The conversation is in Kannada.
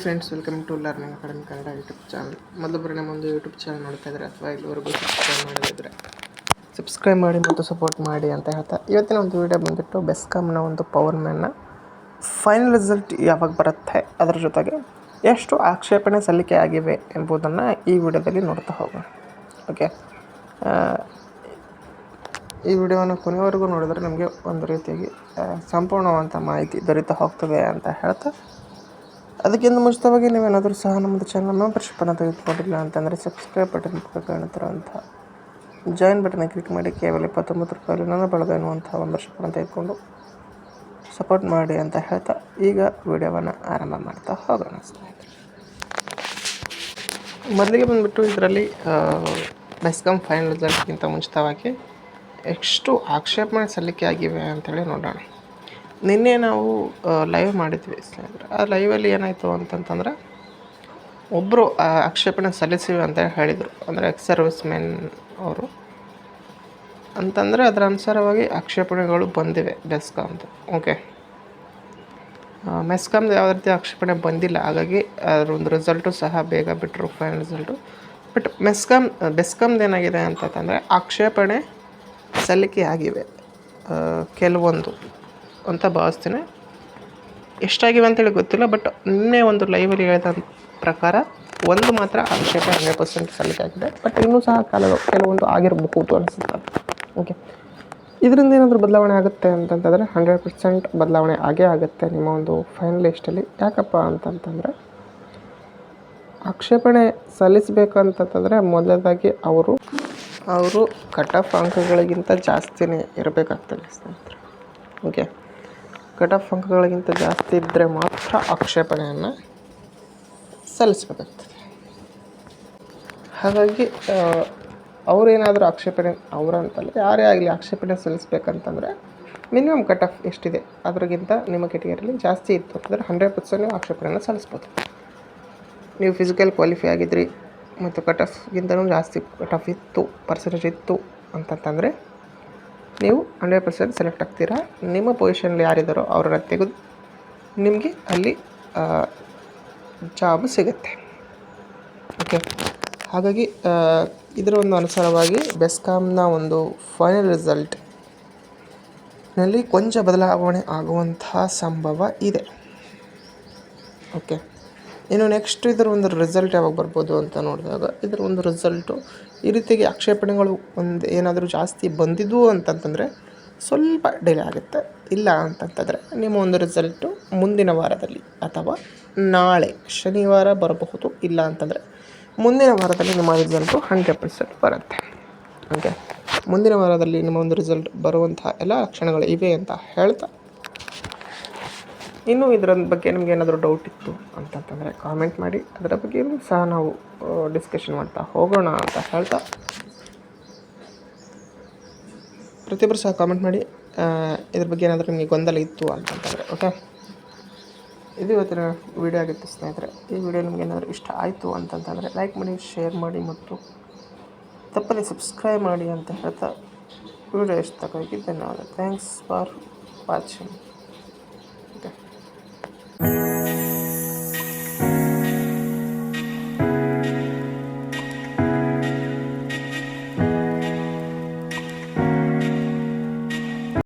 Friends, welcome to learning academy Kannada YouTube channel. ಮೊದಲು ನಮ್ಮೊಂದು ಯೂಟ್ಯೂಬ್ ಚಾನಲ್ ನೋಡ್ತಾ ಇದ್ದಾರೆ ಅಥವಾ ಇಲ್ಲಿವರೆಗೂ ಸಬ್ಸ್ಕ್ರೈಬ್ ಮಾಡದಿದ್ದರೆ ಸಬ್ಸ್ಕ್ರೈಬ್ ಮಾಡಿ ಮತ್ತು ಸಪೋರ್ಟ್ ಮಾಡಿ ಅಂತ ಹೇಳ್ತಾ ಇವತ್ತಿನ ಒಂದು ವಿಡಿಯೋ ಬಂದುಬಿಟ್ಟು ಬೆಸ್ಕಾಮ್ನ ಒಂದು ಪವರ್ ಮ್ಯಾನ್ನ ಫೈನಲ್ ರಿಸಲ್ಟ್ ಯಾವಾಗ ಬರುತ್ತೆ, ಅದರ ಜೊತೆಗೆ ಎಷ್ಟು ಆಕ್ಷೇಪಣೆ ಸಲ್ಲಿಕೆ ಆಗಿವೆ ಎಂಬುದನ್ನು ಈ ವಿಡಿಯೋದಲ್ಲಿ ನೋಡ್ತಾ ಹೋಗೋಣ. ಓಕೆ, ಈ ವಿಡಿಯೋವನ್ನು ಕೊನೆಯವರೆಗೂ ನೋಡಿದರೆ ನಮಗೆ ಒಂದು ರೀತಿಯಾಗಿ ಸಂಪೂರ್ಣವಾದಂಥ ಮಾಹಿತಿ ದೊರೀತಾ ಹೋಗ್ತದೆ ಅಂತ ಹೇಳ್ತಾ, ಅದಕ್ಕಿಂತ ಮುಂಚಿತವಾಗಿ ನೀವೇನಾದರೂ ಸಹ ನಮ್ಮದು ಚಾನಲ್ ಮೆಂಬರ್ಶಿಪ್ಪನ್ನು ತೆಗೆದುಕೊಂಡಿಲ್ಲ ಅಂತಂದರೆ ಸಬ್ಸ್ಕ್ರೈಬ್ ಬಟನ್ ಕಾಣುತ್ತಿರುವಂಥ ಜಾಯಿನ್ ಬಟನ್ ಕ್ಲಿಕ್ ಮಾಡಿ ಕೇವಲ 29 ರೂಪಾಯಲ್ಲಿ ನನ್ನ ಬಳಗ ಎನ್ನುವಂಥ ಮೆಂಬರ್ಶಿಪ್ಪನ್ನು ತೆಗೆದುಕೊಂಡು ಸಪೋರ್ಟ್ ಮಾಡಿ ಅಂತ ಹೇಳ್ತಾ ಈಗ ವಿಡಿಯೋವನ್ನು ಆರಂಭ ಮಾಡ್ತಾ ಹೋಗೋಣ. ಮೊದಲಿಗೆ ಬಂದುಬಿಟ್ಟು ಇದರಲ್ಲಿ ಬೆಸ್ಕಾಮ್ ಫೈನಲ್ ರಿಸಲ್ಟ್ಗಿಂತ ಮುಂಚಿತವಾಗಿ ಎಷ್ಟು ಆಕ್ಷೇಪಣೆ ಸಲ್ಲಿಕೆ ಆಗಿವೆ ಅಂತೇಳಿ ನೋಡೋಣ. ನಿನ್ನೆ ನಾವು ಲೈವ್ ಮಾಡಿದ್ವಿ ಸ್ನೇಹಿತರೆ. ಆ ಲೈವಲ್ಲಿ ಏನಾಯಿತು ಅಂತಂತಂದರೆ, ಒಬ್ಬರು ಆಕ್ಷೇಪಣೆ ಸಲ್ಲಿಸಿವೆ ಅಂತ ಹೇಳಿದರು, ಅಂದರೆ ಎಕ್ಸ್ ಸರ್ವಿಸ್ ಮೆನ್ ಅವರು ಅಂತಂದರೆ ಅದರ ಅನುಸಾರವಾಗಿ ಆಕ್ಷೇಪಣೆಗಳು ಬಂದಿವೆ ಬೆಸ್ಕಾಮ್ದು. ಓಕೆ, ಮೆಸ್ಕಾಮ್ದು ಯಾವುದೇ ರೀತಿ ಆಕ್ಷೇಪಣೆ ಬಂದಿಲ್ಲ, ಹಾಗಾಗಿ ಅದರ ಒಂದು ರಿಸಲ್ಟು ಸಹ ಬೇಗ ಬಿಟ್ಟರು, ಫೈನಲ್ ರಿಸಲ್ಟು. ಬಟ್ ಬೆಸ್ಕಾಮ್ದು ಏನಾಗಿದೆ ಅಂತಂದರೆ ಆಕ್ಷೇಪಣೆ ಸಲ್ಲಿಕೆ ಆಗಿವೆ ಕೆಲವೊಂದು ಅಂತ ಭಾವಿಸ್ತೀನಿ. ಎಷ್ಟಾಗಿವೆ ಅಂತೇಳಿ ಗೊತ್ತಿಲ್ಲ, ಬಟ್ ನಿನ್ನೆ ಒಂದು ಲೈವಲ್ಲಿ ಹೇಳಿದ ಪ್ರಕಾರ ಒಂದು ಮಾತ್ರ ಆಕ್ಷೇಪ 100% ಸಲ್ಲಿಕೆ ಆಗಿದೆ. ಬಟ್ ಇನ್ನೂ ಸಹ ಕೆಲವೊಂದು ಆಗಿರಬಹುದು ಅನಿಸುತ್ತೆ. ಓಕೆ, ಇದರಿಂದ ಏನಾದರೂ ಬದಲಾವಣೆ ಆಗುತ್ತೆ ಅಂತಂತಂದರೆ 100% ಬದಲಾವಣೆ ಆಗೇ ಆಗುತ್ತೆ ನಿಮ್ಮ ಒಂದು ಫೈನಲ್ ಲಿಸ್ಟಲ್ಲಿ. ಯಾಕಪ್ಪ ಅಂತಂತಂದರೆ, ಆಕ್ಷೇಪಣೆ ಸಲ್ಲಿಸಬೇಕಂತಂದರೆ ಮೊದಲದಾಗಿ ಅವರು ಕಟ್ ಆಫ್ ಅಂಕಗಳಿಗಿಂತ ಜಾಸ್ತಿನೇ ಇರಬೇಕಾಗ್ತದೆ ಸ್ನೇಹಿತರೆ. ಓಕೆ, ಕಟ್ ಆಫ್ ಅಂಕಗಳಿಗಿಂತ ಜಾಸ್ತಿ ಇದ್ದರೆ ಮಾತ್ರ ಆಕ್ಷೇಪಣೆಯನ್ನು ಸಲ್ಲಿಸಬೇಕಾಗ್ತದೆ. ಹಾಗಾಗಿ ಅವರೇನಾದರೂ ಆಕ್ಷೇಪಣೆ, ಅವರಂತಲ್ಲ ಯಾರೇ ಆಗಲಿ ಆಕ್ಷೇಪಣೆ ಸಲ್ಲಿಸಬೇಕಂತಂದರೆ ಮಿನಿಮಮ್ ಕಟ್ ಆಫ್ ಎಷ್ಟಿದೆ ಅದರಿಗಿಂತ ನಿಮ್ಮ ಕೆಟಗರಿಯಲ್ಲಿ ಜಾಸ್ತಿ ಇತ್ತು ಅಂತಂದರೆ 100% ನೀವು ಆಕ್ಷೇಪಣೆಯನ್ನು ಸಲ್ಲಿಸ್ಬೋದು. ನೀವು ಫಿಸಿಕಲ್ ಕ್ವಾಲಿಫೈ ಆಗಿದ್ರಿ ಮತ್ತು ಕಟ್ ಆಫ್ಗಿಂತಲೂ ಜಾಸ್ತಿ ಕಟ್ ಆಫ್ ಇತ್ತು, ಪರ್ಸೆಂಟೇಜ್ ಇತ್ತು ಅಂತಂತಂದರೆ ನೀವು 100% ಸೆಲೆಕ್ಟ್ ಆಗ್ತೀರಾ. ನಿಮ್ಮ ಪೊಸಿಷನಲ್ಲಿ ಯಾರಿದ್ದಾರೋ ಅವರನ್ನು ತೆಗೆದು ನಿಮಗೆ ಅಲ್ಲಿ ಜಾಬ್ ಸಿಗುತ್ತೆ. ಓಕೆ, ಹಾಗಾಗಿ ಇದರ ಒಂದು ಅನುಸಾರವಾಗಿ ಬೆಸ್ಕಾಮ್ನ ಒಂದು ಫೈನಲ್ ರಿಸಲ್ಟ್ನಲ್ಲಿ ಕೊಂಚ ಬದಲಾವಣೆ ಆಗುವಂತಹ ಸಂಭವ ಇದೆ. ಓಕೆ, ಇನ್ನು ನೆಕ್ಸ್ಟ್ ಇದರ ಒಂದು ರಿಸಲ್ಟ್ ಯಾವಾಗ ಬರ್ಬೋದು ಅಂತ ನೋಡಿದಾಗ, ಇದರ ಒಂದು ರಿಸಲ್ಟು ಈ ರೀತಿಯಾಗಿ ಆಕ್ಷೇಪಣೆಗಳು ಏನಾದರೂ ಜಾಸ್ತಿ ಬಂದಿದ್ವು ಅಂತಂತಂದರೆ ಸ್ವಲ್ಪ ಡಿಲೇ ಆಗುತ್ತೆ. ಇಲ್ಲ ಅಂತಂತಂದರೆ ನಿಮ್ಮ ಒಂದು ರಿಸಲ್ಟು ಮುಂದಿನ ವಾರದಲ್ಲಿ ಅಥವಾ ನಾಳೆ ಶನಿವಾರ ಬರಬಹುದು. ಇಲ್ಲ ಅಂತಂದರೆ ಮುಂದಿನ ವಾರದಲ್ಲಿ ನಿಮ್ಮ ರಿಸಲ್ಟು 100% ಬರುತ್ತೆ. ಓಕೆ, ಮುಂದಿನ ವಾರದಲ್ಲಿ ನಿಮ್ಮ ಒಂದು ರಿಸಲ್ಟ್ ಬರುವಂತಹ ಎಲ್ಲ ಲಕ್ಷಣಗಳು ಇವೆ ಅಂತ ಹೇಳ್ತಾ, ಇನ್ನೂ ಇದರ ಬಗ್ಗೆ ನಿಮ್ಗೆ ಏನಾದರೂ ಡೌಟ್ ಇತ್ತು ಅಂತಂತಂದರೆ ಕಾಮೆಂಟ್ ಮಾಡಿ, ಅದರ ಬಗ್ಗೆ ಸಹ ನಾವು ಡಿಸ್ಕಷನ್ ಮಾಡ್ತಾ ಹೋಗೋಣ ಅಂತ ಹೇಳ್ತಾ, ಪ್ರತಿಯೊಬ್ಬರು ಸಹ ಕಾಮೆಂಟ್ ಮಾಡಿ ಇದ್ರ ಬಗ್ಗೆ ಏನಾದರೂ ನಿಮಗೆ ಗೊಂದಲ ಇತ್ತು ಅಂತಂತಂದರೆ. ಓಕೆ, ಇದು ಇವತ್ತಿನ ವಿಡಿಯೋ ಆಗಿತ್ತು ಸ್ನೇಹಿತರೆ. ಈ ವಿಡಿಯೋ ನಿಮ್ಗೆ ಏನಾದರೂ ಇಷ್ಟ ಆಯಿತು ಅಂತಂತಂದರೆ ಲೈಕ್ ಮಾಡಿ, ಶೇರ್ ಮಾಡಿ ಮತ್ತು ತಪ್ಪದೇ ಸಬ್ಸ್ಕ್ರೈಬ್ ಮಾಡಿ ಅಂತ ಹೇಳ್ತಾ ವಿಡಿಯೋ ಇಷ್ಟಕ್ಕಾಗಿ ಧನ್ಯವಾದ. Thanks for watching. ಓಕೆ.